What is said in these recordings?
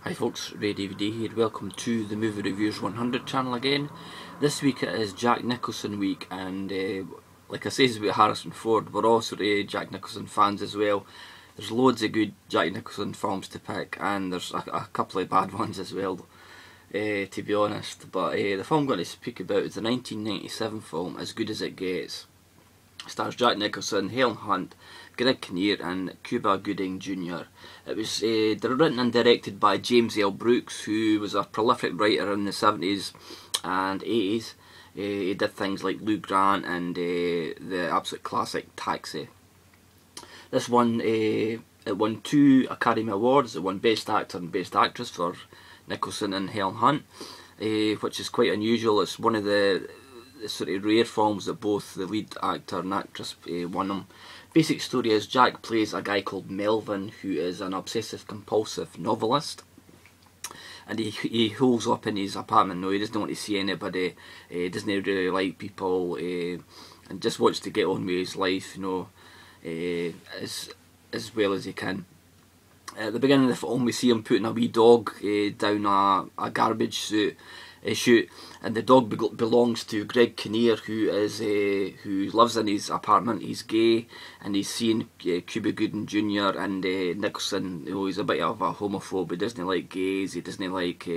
Hi folks, Ray David Day here. Welcome to the Movie Reviews 100 channel again. This week it is Jack Nicholson week, and like I say, it's about Harrison Ford. We're all sort of Jack Nicholson fans as well. There's loads of good Jack Nicholson films to pick, and there's a couple of bad ones as well, to be honest. But the film I'm going to speak about is the 1997 film As Good As It Gets. It stars Jack Nicholson, Helen Hunt, Greg Kinnear and Cuba Gooding Jr. It was written and directed by James L. Brooks, who was a prolific writer in the 70s and 80s. He did things like Lou Grant and the absolute classic Taxi. This one, it won 2 Academy Awards. It won Best Actor and Best Actress for Nicholson and Helen Hunt, which is quite unusual. It's one of the sort of rare films that both the lead actor and actress won them. Basic story is Jack plays a guy called Melvin, who is an obsessive compulsive novelist, and he holes up in his apartment. No, he doesn't want to see anybody, he doesn't really like people, and just wants to get on with his life, you know, as well as he can. At the beginning of the film we see him putting a wee dog down a garbage chute, and the dog belongs to Greg Kinnear, who lives in his apartment. He's gay, and he's seeing Cuba Gooding Jr. and Nicholson. You know, he's a bit of a homophobe. He doesn't like gays. He doesn't like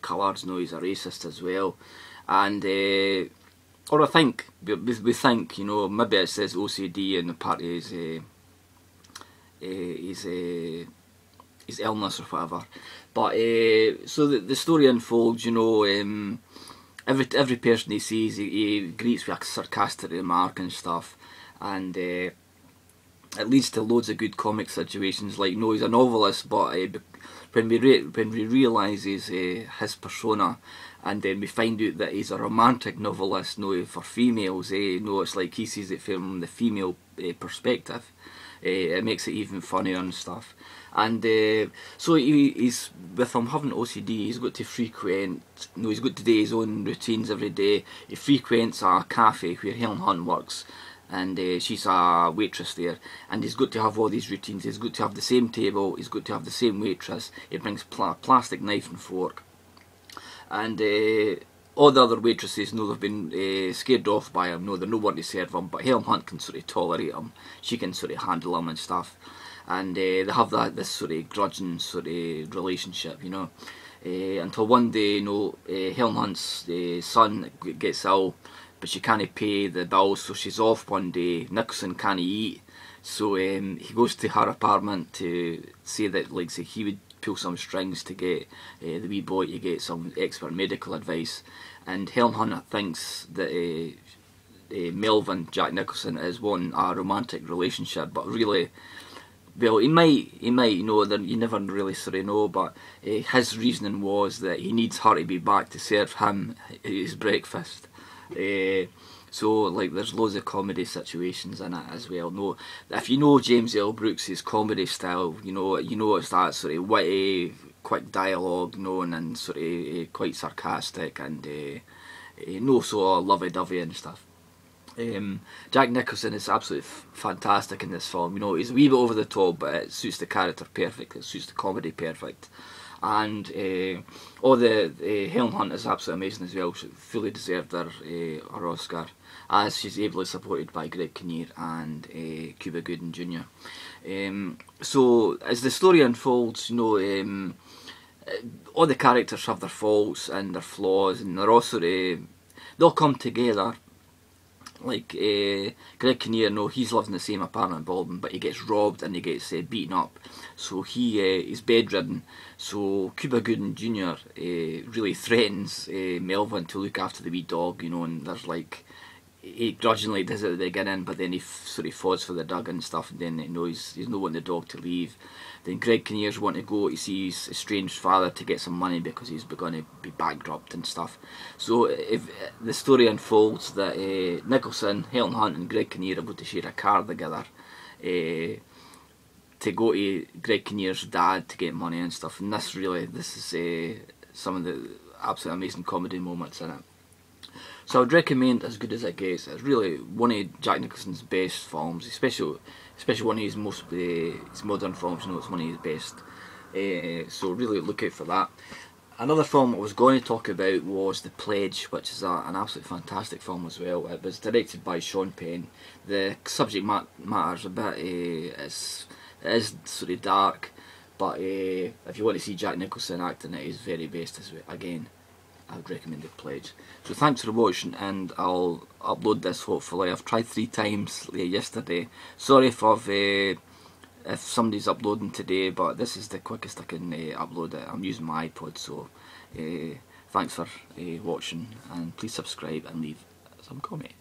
colours. No, he's a racist as well. And or I think we think, you know, maybe it says OCD and part of his illness or whatever. But so the story unfolds, you know. Every person he sees, he greets with a sarcastic remark and stuff, and it leads to loads of good comic situations. Like, you know, he's a novelist, but when we realises his persona, and then we find out that he's a romantic novelist, no, for females, no, it's like he sees it from the female perspective. It makes it even funnier and stuff. And so he's, with him having OCD, he's got to frequent, you know, he's got to do his own routines every day. He frequents a cafe where Helen Hunt works, and she's a waitress there, and he's got to have all these routines. He's got to have the same table, he's got to have the same waitress. He brings a plastic knife and fork, and all the other waitresses know they've been scared off by him. No, they're no one to serve him, but Helen Hunt can sort of tolerate him. She can sort of handle him and stuff, and they have this sort of grudging sort of relationship, you know, until one day, you know, Helen Hunt's son gets ill, but she can't pay the bills, so she's off one day. Nicholson can't eat, so he goes to her apartment to say that, like, say, he would pull some strings to get the wee boy to get some expert medical advice. And Helen Hunt thinks that Melvin, Jack Nicholson, is wanting a romantic relationship, but really, well, he might, you know, you never really sort of know, but his reasoning was that he needs her to be back to serve him his breakfast. So, like, there's loads of comedy situations in it as well. No, if you know James L. Brooks' comedy style, you know it's that sort of witty, quick dialogue, you know, and sort of quite sarcastic, and no sort of lovey-dovey and stuff. Jack Nicholson is absolutely fantastic in this film. You know, he's a wee bit over the top, but it suits the character perfect. It suits the comedy perfect. And all the Helen Hunt is absolutely amazing as well. She fully deserved her Oscar, as she's ably supported by Greg Kinnear and Cuba Gooding Jr. So as the story unfolds, you know, all the characters have their faults and their flaws, and they're also they'll come together. Like Greg Kinnear, no, he's living in the same apartment in Baldwin, but he gets robbed and he gets beaten up, so he's bedridden. So Cuba Gooding Jr. Really threatens Melvin to look after the wee dog, you know, and there's like, he grudgingly does it at the beginning, but then he sort of falls for the dog and stuff, and then, you know, he's not wanting the dog to leave. Then Greg Kinnear's wanting to go to see his estranged father to get some money because he's going to be bankrupt and stuff. So if the story unfolds that Nicholson, Helen Hunt and Greg Kinnear are going to share a car together to go to Greg Kinnear's dad to get money and stuff, and this is some of the absolutely amazing comedy moments in it. So I would recommend As Good As It Gets. It's really one of Jack Nicholson's best films, especially one of his most his modern films. You know, it's one of his best. So really look out for that. Another film I was going to talk about was The Pledge, which is an absolutely fantastic film as well. It was directed by Sean Penn. The subject matter is a bit, it is sort of dark, but if you want to see Jack Nicholson acting at his very best, again, I would recommend The Pledge. So thanks for watching, and I'll upload this hopefully. I've tried 3 times yesterday. Sorry if somebody's uploading today, but this is the quickest I can upload it. I'm using my iPod, so thanks for watching, and please subscribe and leave some comment.